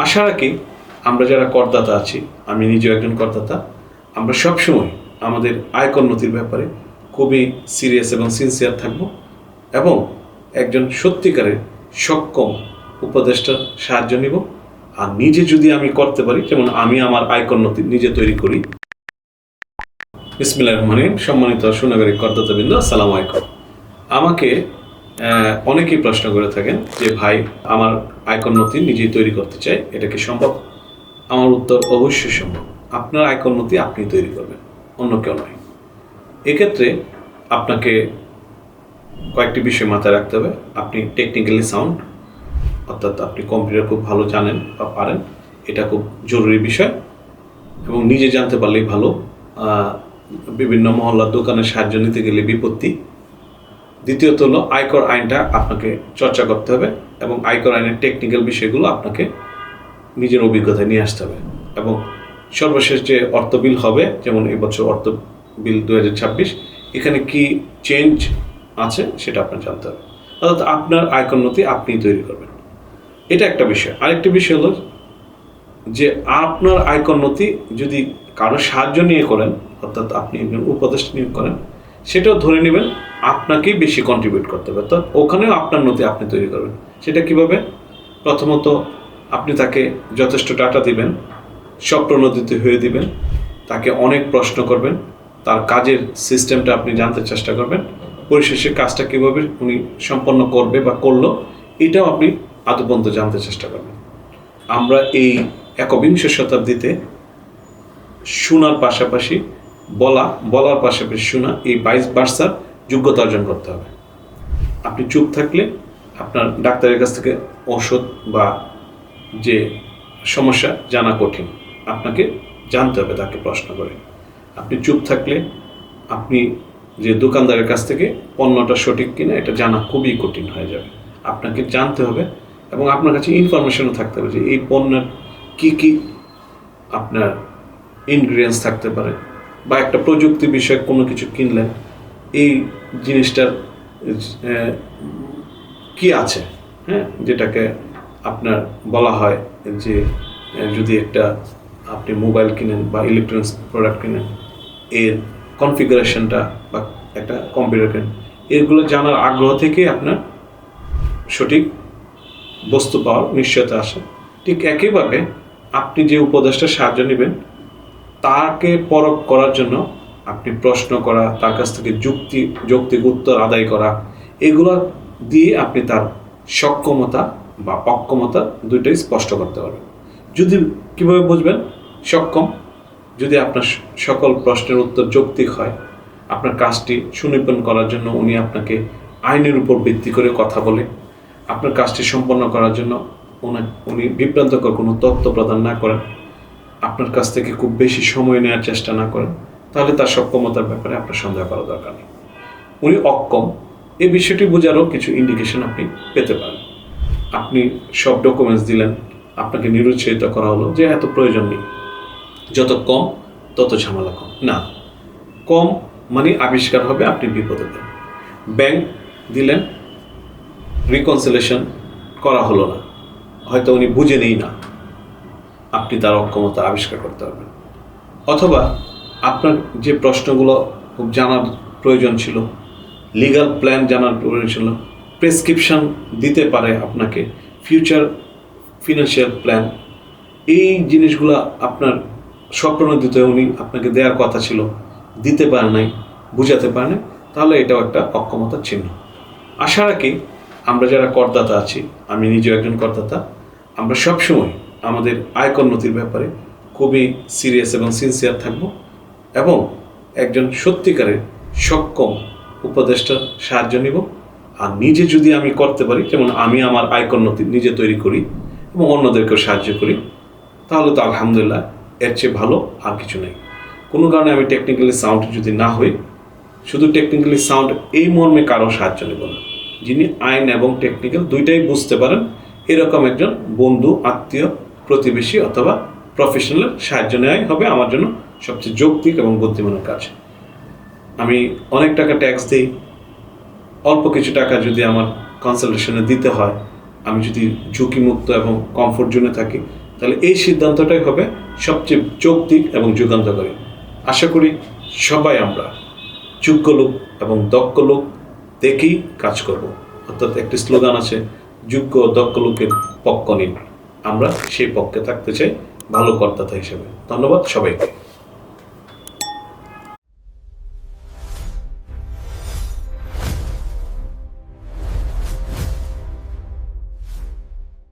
আশা রাখি আমরা যারা করদাতা আছি, আমি নিজেও একজন করদাতা, আমরা সবসময় আমাদের আয়কর নথির ব্যাপারে খুবই সিরিয়াস এবং সিনসিয়ার থাকব এবং একজন সত্যিকারের সক্ষম উপদেষ্টার সাহায্য নিব। আর নিজে যদি আমি করতে পারি, যেমন আমি আমার আয়কর নথি নিজে তৈরি করি। বিসমিল্লাহির রহমানির রহিম। সম্মানিত সুনাগরিক করদাতাবৃন্দ, আসসালামু আলাইকুম। আমাকে অনেকেই প্রশ্ন করে থাকেন যে ভাই, আমার আয়কর নথি নিজেই তৈরি করতে চাই, এটা কি সম্ভব? আমার উত্তর অবশ্যই সম্ভব। আপনার আয়কর নথি আপনি তৈরি করবেন, অন্য কেউ নয়। এক্ষেত্রে আপনাকে কয়েকটি বিষয় মাথায় রাখতে হবে। আপনি টেকনিক্যালি সাউন্ড, অর্থাৎ আপনি কম্পিউটার খুব ভালো জানেন বা পারেন, এটা খুব জরুরি বিষয় এবং নিজে জানতে পারলেই ভালো। বিভিন্ন মহল্লার দোকানে সাহায্য নিতে গেলে বিপত্তি। দ্বিতীয়ত হলো আয়কর আইনটা আপনাকে চর্চা করতে হবে এবং আয়কর আইনের টেকনিক্যাল বিষয়গুলো আপনাকে নিজের অভিজ্ঞতায় নিয়ে আসতে হবে। এবং সর্বশেষ যে অর্থ বিল হবে, যেমন এবছর অর্থ বিল 2026, এখানে কি চেঞ্জ আছে সেটা আপনার জানতে হবে। অর্থাৎ আপনার আয়কর নথি আপনি তৈরি করবেন, এটা একটা বিষয়। আরেকটি বিষয় হলো যে আপনার আয়কর নথি যদি কারো সাহায্য নিয়ে করেন, অর্থাৎ আপনি একজন উপদেষ্টা নিয়োগ করেন, সেটাও ধরে নেবেন আপনাকেই বেশি কন্ট্রিবিউট করতে হবে। অর্থাৎ ওখানেও আপনার নথি আপনি তৈরি করবেন। সেটা কিভাবে? প্রথমত আপনি তাকে যথেষ্ট ডাটা দিবেন, স্বপ্রণোদিত হয়ে দিবেন, তাকে অনেক প্রশ্ন করবেন, তার কাজের সিস্টেমটা আপনি জানতে চেষ্টা করবেন, পরিশেষে কাজটা কীভাবে উনি সম্পন্ন করবে বা করলো এটাও আপনি আদপন্ত জানতে চেষ্টা করবেন। আমরা এই একবিংশ শতাব্দীতে শোনার পাশাপাশি বলার পাশাপাশি শোনা, এই 22 ভার্সার যোগ্যতা অর্জন করতে হবে। আপনি চুপ থাকলে আপনার ডাক্তারের কাছ থেকে ওষুধ বা যে সমস্যা জানা কঠিন, আপনাকে জানতে হবে তাকে প্রশ্ন করে। আপনি চুপ থাকলে আপনি যে দোকানদারের কাছ থেকে পণ্যটা সঠিক কিনা এটা জানা খুবই কঠিন হয়ে যাবে। আপনাকে জানতে হবে এবং আপনার কাছে ইনফরমেশনও থাকতে হবে যে এই পণ্যের কী কী আপনার ইনগ্রিডিয়েন্টস থাকতে পারে, বা একটা প্রযুক্তি বিষয়ক কোনো কিছু কিনলেন, এই জিনিসটার কি আছে, হ্যাঁ, যেটাকে আপনার বলা হয় যে যদি একটা আপনি মোবাইল কিনেন বা ইলেকট্রনিক্স প্রোডাক্ট কিনেন, এর কনফিগারেশনটা বা একটা কম্পিউটার কিনেন, এগুলো জানার আগ্রহ থেকে আপনার সঠিক বস্তু পাওয়ার নিশ্চয়তা আসে। ঠিক একইভাবে আপনি যে উপদেষ্টার সাহায্য নেবেন, তাকে পরখ করার জন্য আপনি প্রশ্ন করা, তার কাছ থেকে যৌক্তিক উত্তর আদায় করা, এগুলো দিয়ে আপনি তার সক্ষমতা বা অক্ষমতা দুইটাই স্পষ্ট করতে পারবেন। যদি কীভাবে বুঝবেন সক্ষম? যদি আপনার সকল প্রশ্নের উত্তর যৌক্তিক হয়, আপনার কাজটি সুনিপুণ করার জন্য উনি আপনাকে আইনের উপর ভিত্তি করে কথা বলে, আপনার কাজটি সম্পন্ন করার জন্য উনি বিভ্রান্তকর কোনো তথ্য প্রদান না করেন, আপনার কাছ থেকে খুব বেশি সময় নেওয়ার চেষ্টা না করেন, তাহলে তার সক্ষমতার ব্যাপারে আপনার সন্দেহ করার দরকার নেই। উনি অক্ষম, এই বিষয়টি বোঝারও কিছু ইন্ডিকেশন আপনি পেতে পারেন। আপনি সব ডকুমেন্টস দিলেন, আপনাকে নিরুৎসাহিত করা হলো যে এত প্রয়োজন নেই, যত কম তত ঝামেলা কম। না, কম মানে আবিষ্কার হবে, আপনি বিপদে পড়বেন। ব্যাংক দিলেন, রিকনসিলেশন করা হলো না, হয়তো উনি বুঝে নেই না, আপনি তার অক্ষমতা আবিষ্কার করতে পারবেন। অথবা আপনার যে প্রশ্নগুলো খুব জানার প্রয়োজন ছিল, লিগাল প্ল্যান জানার প্রয়োজন ছিল, প্রেসক্রিপশন দিতে পারে আপনাকে, ফিউচার ফিনান্সিয়াল প্ল্যান, এই জিনিসগুলো আপনার স্বপ্রণোদিত উনি আপনাকে দেওয়ার কথা ছিল, দিতে পারে নাই, বুঝাতে পারে নাই, তাহলে এটাও একটা অক্ষমতার চিহ্ন। আশা রাখি আমরা যারা করদাতা আছি, আমি নিজেও একজন করদাতা, আমরা সবসময় আমাদের আয়কর নথির ব্যাপারে খুবই সিরিয়াস এবং সিনসিয়ার থাকব এবং একজন সত্যিকারের সক্ষম উপদেষ্টার সাহায্য নিব। আর নিজে যদি আমি করতে পারি, যেমন আমি আমার আয়কর নথি নিজে তৈরি করি এবং অন্যদেরকেও সাহায্য করি, তাহলে তো আলহামদুলিল্লাহ, এর চেয়ে ভালো আর কিছু নেই। কোনো কারণে আমি টেকনিক্যালি সাউন্ড যদি না হই, শুধু টেকনিক্যালি সাউন্ড এই মর্মে কারো সাহায্য নেব না, যিনি আইন এবং টেকনিক্যাল দুইটাই বুঝতে পারেন, এরকম একজন বন্ধু, আত্মীয়, প্রতিবেশী অথবা প্রফেশনালের সাহায্য নেওয়াই হবে আমার জন্য সবচেয়ে যৌক্তিক এবং বুদ্ধিমানের কাজ। আমি অনেক টাকা ট্যাক্স দিই, অল্প কিছু টাকা যদি আমার কনসালটেশনে দিতে হয়, আমি যদি ঝুঁকিমুক্ত এবং কমফোর্ট জোনে থাকি, তাহলে এই সিদ্ধান্তটাই হবে সবচেয়ে যৌক্তিক এবং যুগান্তকারী। আশা করি সবাই আমরা যোগ্য লোক এবং দক্ষ লোক দেখেই কাজ করব। অর্থাৎ একটি স্লোগান আছে, যোগ্য ও দক্ষ লোকের পক্ষ নিন। আমরা সেই পক্ষে থাকতে চাই ভালো করদাতা হিসেবে। ধন্যবাদ সবাইকে।